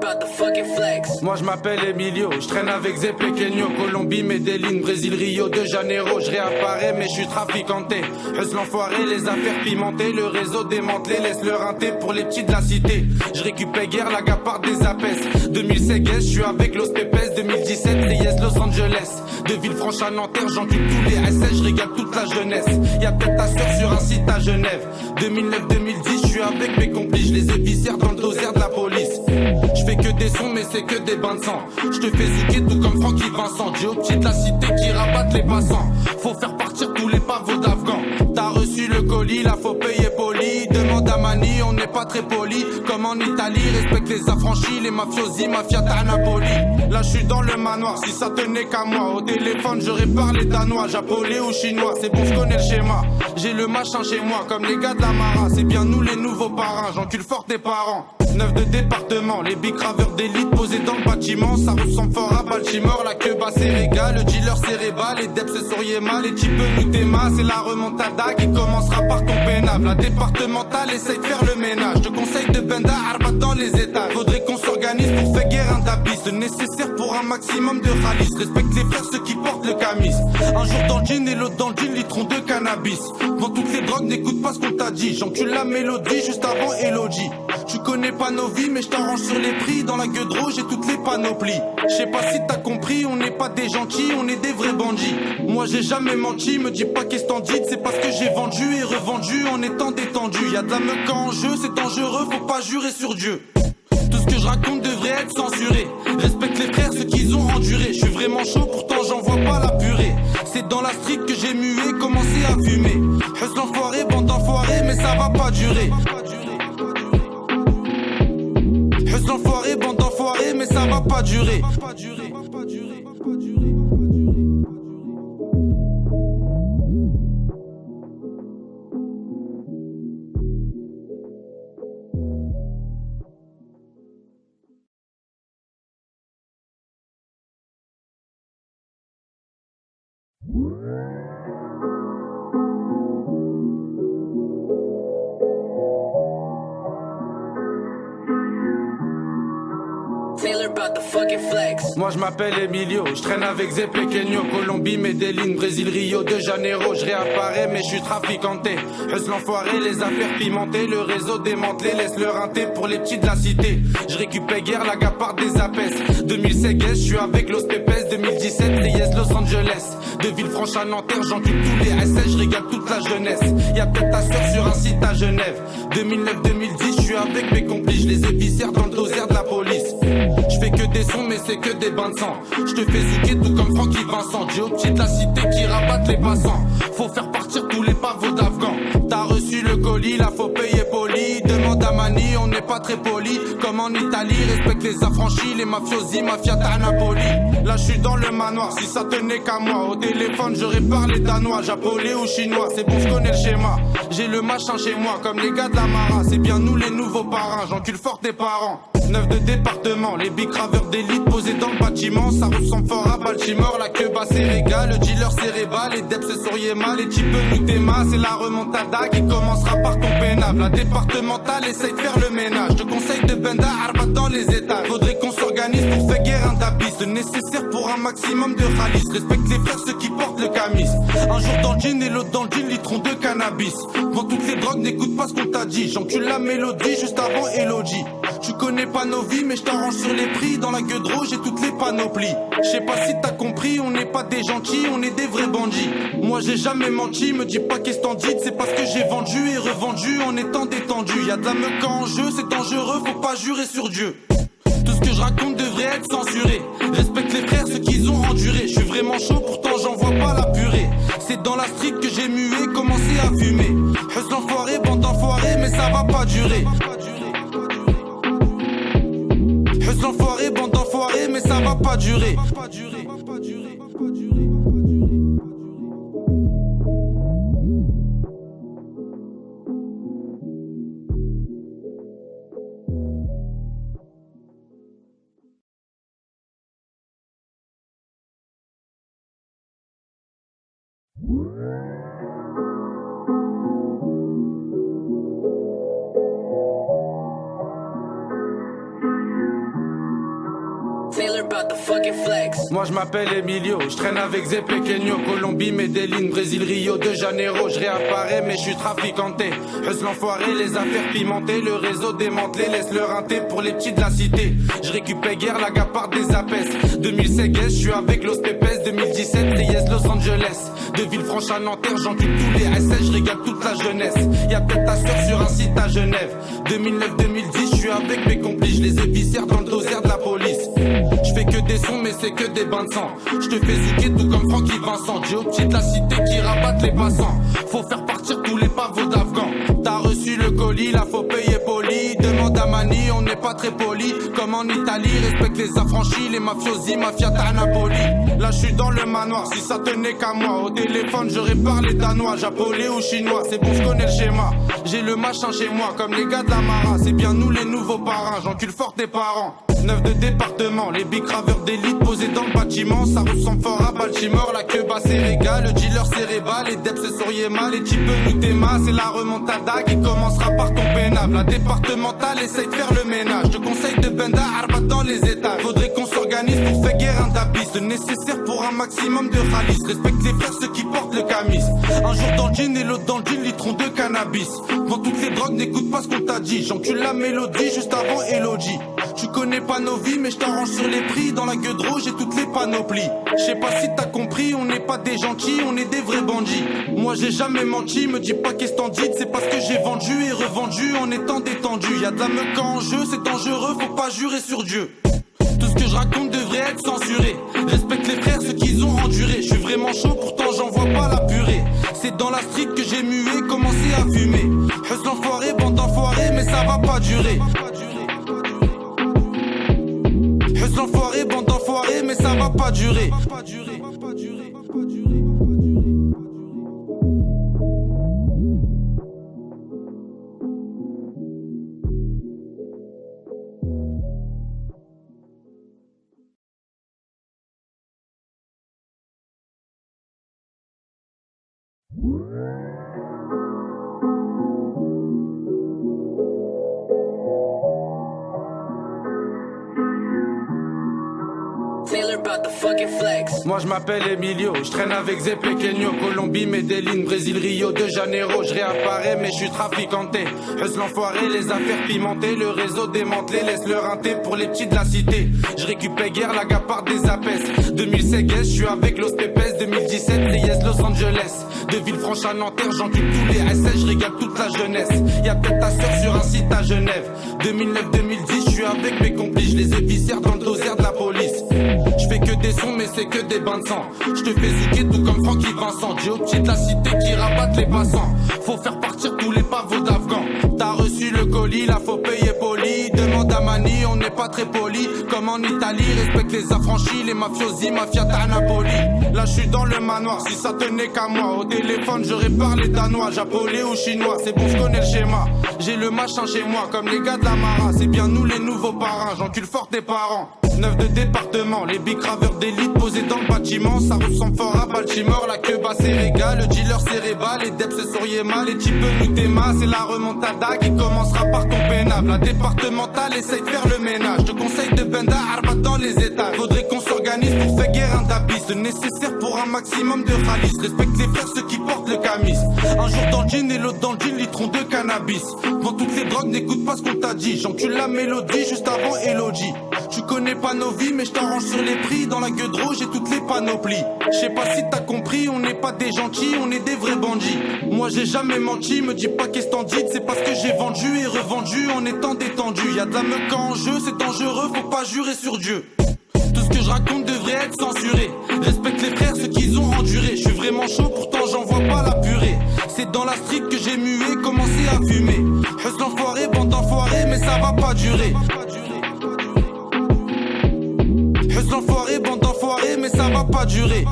about the fucking flex. Moi je m'appelle Emilio, je traîne avec Zé Pequeño, Colombie, Medellin, Brésil, Rio de Janeiro. Je réapparais mais je suis traficanté. Hustle l'enfoiré, les affaires pimentées, le réseau démantelé, laisse le rinté pour les petits de la cité. Je récupère guerre la gapard des apes. 2016, je suis avec Los Pepes. 2017, Reyes, Los Angeles. De Villefranche à Nanterre, j'encule tous les SS, je régale toute la jeunesse. Y'a peut-être ta sœur sur un site à Genève. 2009-2010, je suis avec mes complices, je les éviscère dans le dossier de la police. Je fais que des sons mais c'est que des bains de sang. Je te fais zouker tout comme Francky Vincent. Dieu au pied de la cité qui rabattent les passants. Faut faire partir tous les pavots d'Afghans. T'as reçu le colis, là faut payer poli. Demande à Mani, on n'est pas très poli. Comme en Italie, respecte les affranchis. Les mafiosi, mafia à Napoli. Là je suis dans le manoir, si ça tenait qu'à moi. Au téléphone j'aurais parlé danois, japonais ou chinois. C'est bon je connais le schéma. J'ai le machin chez moi comme les gars de la Mara. C'est bien nous les nouveaux parrains, j'encule fort tes parents. 9 de département, les big graveurs d'élite posés dans le bâtiment. Ça ressemble fort à Baltimore, la queue basse c'est régal. Le dealer cérébral, les deps c'est Soriema. Les types nous t'aimas, c'est la remontada qui commencera par ton pénable. La départementale essaye de faire le ménage. Je te conseille de benda arbat dans les états. Faudrait qu'on s'organise pour faire guerre un tapis. Le nécessaire pour un maximum de ralice. Respecte les frères ceux qui portent le camis. Un jour dans le jean et l'autre dans le jean, litron de cannabis. Vends toutes les drogues, n'écoute pas ce qu'on t'a dit. J'encule la mélodie juste avant Elodie. Tu connais pas nos vies mais je t'arrange sur les prix. Dans la gueule de rouge j'ai toutes les panoplies. Je sais pas si t'as compris, on n'est pas des gentils, on est des vrais bandits. Moi j'ai jamais menti, me dis pas qu'est-ce t'en dis. C'est parce que j'ai vendu et revendu en étant détendu. Y'a de la meuf en jeu, c'est dangereux, faut pas jurer sur Dieu. Tout ce que je raconte devrait être censuré. Respecte les frères, ceux qu'ils ont enduré. Je suis vraiment chaud, pourtant j'en vois pas la purée. C'est dans la street que j'ai mué, commencé à fumer. Hustle l'enfoiré, bande d'enfoirés, mais ça va pas durer. Hustle l'enfoiré, bande d'enfoirés, mais ça va pas durer. Taylor about the fucking flex. Moi je m'appelle Emilio, je traîne avec Zé Pequeño, Colombie, Medellin, Brésil, Rio de Janeiro. Je réapparais mais je suis traficanté. Hustle l'enfoiré, les affaires pimentées, le réseau démantelé, laisse le rinté pour les petits de la cité. Je récupère guerre la gapard des apes. 2016, je suis avec Los Pepes. 2017, Reyes, Los Angeles. De Villefranche à Nanterre, j'encule tous les SS, je régale toute la jeunesse. Y'a peut-être ta sœur sur un site à Genève. 2009-2010, je suis avec mes complices, je les éviscère dans le dossier de la police. Je fais que des sons mais c'est que des bains de sang. Je te fais zouker tout comme Francky Vincent. Dieu au pied de la cité qui rabattent les passants. Faut faire partir tous les pavots d'Afghans. T'as reçu le colis, là faut payer poli. Demande à Mani, on n'est pas très poli. Comme en Italie, respecte les affranchis. Les mafiosi, mafia à Napoli. Là je suis dans le manoir, si ça tenait qu'à moi. Au téléphone j'aurais parlé danois, japonais ou chinois. C'est bon je connais le schéma. J'ai le machin chez moi comme les gars de la Mara. C'est bien nous les nouveaux parrains, j'encule fort tes parents. 9 de département, les big graveurs d'élite posés dans le bâtiment. Ça ressemble fort à Baltimore, la queue basse c'est régal. Le dealer cérébral, les deps c'est Soriema. Les types nous t'aimas, c'est la remontada qui commencera par ton pénable. La départementale essaye de faire le ménage. Je te conseille de benda arbat dans les états. Faudrait qu'on s'organise pour faire guerre un tapis. Le nécessaire pour un maximum de ralice. Respecte les frères ceux qui portent le camis. Un jour dans le jean et l'autre dans le jean, litron de cannabis. Vends toutes les drogues, n'écoute pas ce qu'on t'a dit. J'encule la mélodie juste avant Elodie. Tu connais pas nos vies mais je t'arrange sur les prix. Dans la gueule de rouge j'ai toutes les panoplies. Je sais pas si t'as compris, on n'est pas des gentils, on est des vrais bandits. Moi j'ai jamais menti, me dis pas qu'est-ce t'en dis. C'est parce que j'ai vendu et revendu en étant détendu. Y'a de la meuf en jeu, c'est dangereux, faut pas jurer sur Dieu. Tout ce que je raconte devrait être censuré. Respecte les frères, ceux qu'ils ont enduré. Je suis vraiment chaud, pourtant j'en vois pas la purée. C'est dans la street que j'ai mué, commencé à fumer. Hustle l'enfoiré, bande d'enfoirés, mais ça va pas durer. Hustle l'enfoiré, bande d'enfoirés, mais ça va pas durer. fucking flex. Moi je m'appelle Emilio, je traîne avec Zé Pequeño, Colombie, Medellín, Brésil, Rio de Janeiro. Je réapparais mais je suis trafiquanté. Hustle l'enfoiré, les affaires pimentées, le réseau démantelé, laisse le rinté pour les petits de la cité. Je récupère guerre la gapard des apes. 2016, je suis avec Los Pepes. 2017, Reyes, Los Angeles. De Villefranche à Nanterre, j'encule tous les SS, je régale toute la jeunesse. Y'a peut-être ta sœur sur un site à Genève. 2009-2010, je suis avec mes complices, je les éviscère dans le dossier de la police. Je fais que des sons mais c'est que des bains de sang. Je te fais zouker tout comme Francky Vincent. J'ai au petit de la cité qui rabattent les passants. Faut faire partir tous les pavots d'Afghans. T'as reçu le colis, là faut payer poli. Demande à Mani, on n'est pas très poli. Comme en Italie, respecte les affranchis. Les mafiosi, mafia à Napoli. Là je suis dans le manoir, si ça tenait qu'à moi. Au téléphone j'aurais parlé danois, japonais ou chinois. C'est bon je connais le schéma. J'ai le machin chez moi comme les gars de la Mara. C'est bien nous les nouveaux parrains, j'encule fort tes parents. 9 de département, les big graveurs d'élite posés dans le bâtiment. Ça ressemble fort à Baltimore, la queue basse c'est régal. Le dealer cérébral, les deps c'est Soriema. Les types Nutema, c'est la remontada qui commencera par ton pénable. La départementale essaye de faire le ménage. Je te conseille de benda arbat dans les étages. Faudrait qu'on s'organise pour faire guerre un tapis. Le nécessaire pour un maximum de ralice. Respecte les frères ceux qui portent le camis. Un jour dans le jean et l'autre dans le jean, litron de cannabis. Vends toutes les drogues, n'écoute pas ce qu'on t'a dit. J'encule la mélodie juste avant Elodie. Tu connais pas nos vies mais je t'arrange sur les prix. Dans la gueule de rouge j'ai toutes les panoplies. Je sais pas si t'as compris, on n'est pas des gentils, on est des vrais bandits. Moi j'ai jamais menti, me dis pas qu'est-ce t'en dis. C'est parce que j'ai vendu et revendu en étant détendu. Y'a de la meuf en jeu, c'est dangereux, faut pas jurer sur Dieu. Tout ce que je raconte devrait être censuré. Respecte les frères, ceux qu'ils ont enduré. Je suis vraiment chaud, pourtant j'en vois pas la purée. C'est dans la street que j'ai mué, commencé à fumer. Hustle l'enfoiré, bande d'enfoirés, mais ça va pas durer. Hustle l'enfoiré, bande d'enfoirés, mais ça va pas durer. Taylor about the fucking flex. Moi je m'appelle Emilio, je traîne avec Zé Pequeño, Colombie, Medellín, Brésil, Rio de Janeiro. Je réapparais mais je suis trafiquanté. Hustle l'enfoiré, les affaires pimentées, le réseau démantelé, laisse le rinté pour les petits de la cité. Je récupère guerre la gapard des apes. 2016, je suis avec Los Pepes. 2017, Reyes, Los Angeles. De Villefranche à Nanterre, j'encule tous les SS, je régale toute la jeunesse. Y'a peut-être ta sœur sur un site à Genève. 2009-2010, je suis avec mes complices, je les éviscère dans le dossier de la police. Je fais que des sons mais c'est que des bains de sang. Je te fais zouker tout comme Francky Vincent. J'ai au petit de la cité qui rabattent les passants. Faut faire partir tous les pavots d'Afghans. T'as reçu le colis, là faut payer poli. Demande à Mani, on n'est pas très poli. Comme en Italie, respecte les affranchis. Les mafiosi, mafia à Napoli. Là je suis dans le manoir, si ça tenait qu'à moi. Au téléphone j'aurais parlé danois, japonais ou chinois. C'est bon je connais le schéma. J'ai le machin chez moi comme les gars de la Mara. C'est bien nous les nouveaux parrains, j'encule fort tes parents. 9 de département, les big graveurs d'élite posés dans le bâtiment. Ça ressemble fort à Baltimore, la queue basse c'est régal. Le dealer cérébral, les deps c'est Soriema. Les types Nutema, c'est la remontada qui commencera par ton pénable. La départementale essaye de faire le ménage. Je te conseille de benda arbat dans les états. Faudrait qu'on s'organise pour faire guerre un tapis. Le nécessaire pour un maximum de ralice. Respecte les frères ceux qui portent le camis. Un jour dans le jean et l'autre dans le jean, litron de cannabis. Vends toutes les drogues, n'écoute pas ce qu'on t'a dit. J'encule la mélodie juste avant Elodie. Tu connais pas nos vies mais je t'arrange sur les prix. Dans la gueule de rouge j'ai toutes les panoplies. Je sais pas si t'as compris, on n'est pas des gentils, on est des vrais bandits. Moi j'ai jamais menti, me dis pas qu'est-ce t'en dis. C'est parce que j'ai vendu et revendu en étant détendu. Y'a de la meuf en jeu, c'est dangereux, faut pas jurer sur Dieu. Tout ce que je raconte devrait être censuré. Respecte les frères, ceux qu'ils ont enduré. Je suis vraiment chaud, pourtant j'en vois pas la purée. C'est dans la street que j'ai mué, commencé à fumer. Hustle l'enfoiré, bande d'enfoirés, mais ça va pas durer. Hustle l'enfoiré, bande d'enfoirés, mais ça va pas durer.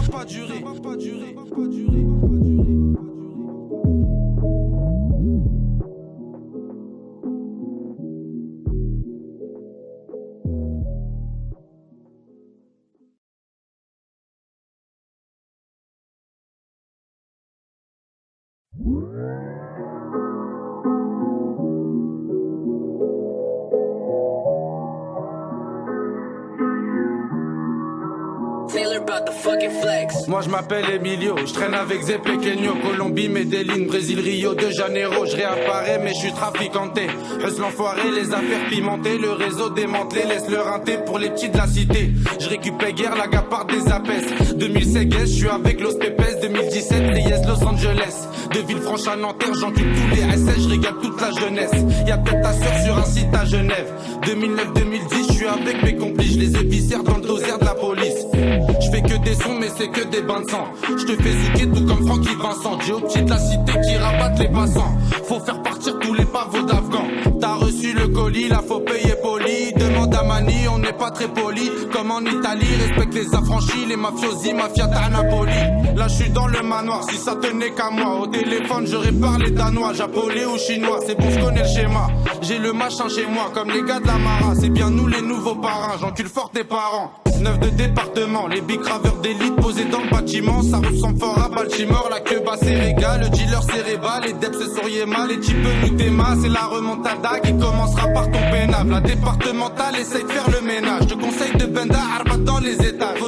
about the fucking flex. Moi je m'appelle Emilio, je traîne avec Zé Pequeño, Colombie, Medellin, Brésil, Rio de Janeiro. Je réapparais mais je suis trafiquanté. Hustle l'enfoiré, les affaires pimentées, le réseau démantelé, laisse le rinté pour les petits de la cité. Je récupère guerre la gapard des apes. 2016, je suis avec Los Pepes. 2017, Reyes, Los Angeles. De Villefranche à Nanterre, j'encule tous les SS, je régale toute la jeunesse. Y'a peut-être ta sœur sur un site à Genève. 2009-2010, je suis avec mes complices, je les ai viscères dans le dossier de la police. Je fais que des sons mais c'est que des bains de sang. Je te fais zouker tout comme Francky Vincent. J'ai au petit de la cité qui rabattent les passants. Faut faire partir tous les pavots d'Afghans. T'as reçu le colis, là faut payer poli. Demande à Mani, on n'est pas très poli. Comme en Italie, respecte les affranchis. Les mafiosi, mafia à Napoli. Là je suis dans le manoir, si ça tenait qu'à moi. Au téléphone j'aurais parlé danois, japonais ou chinois. C'est bon, je connais le schéma. J'ai le machin chez moi, comme les gars de la Mara. C'est bien nous les nouveaux parrains, j'encule fort tes parents. 9 de département, les big graveurs d'élite posés dans le bâtiment. Ça ressemble fort à Baltimore, la queue basse c'est régal. Le dealer cérébral, les deps c'est Soriema. Les types Nutema, c'est la remontada qui commencera par ton pénable. La départementale essaye de faire le ménage. Je te conseille de benda arbat dans les étages.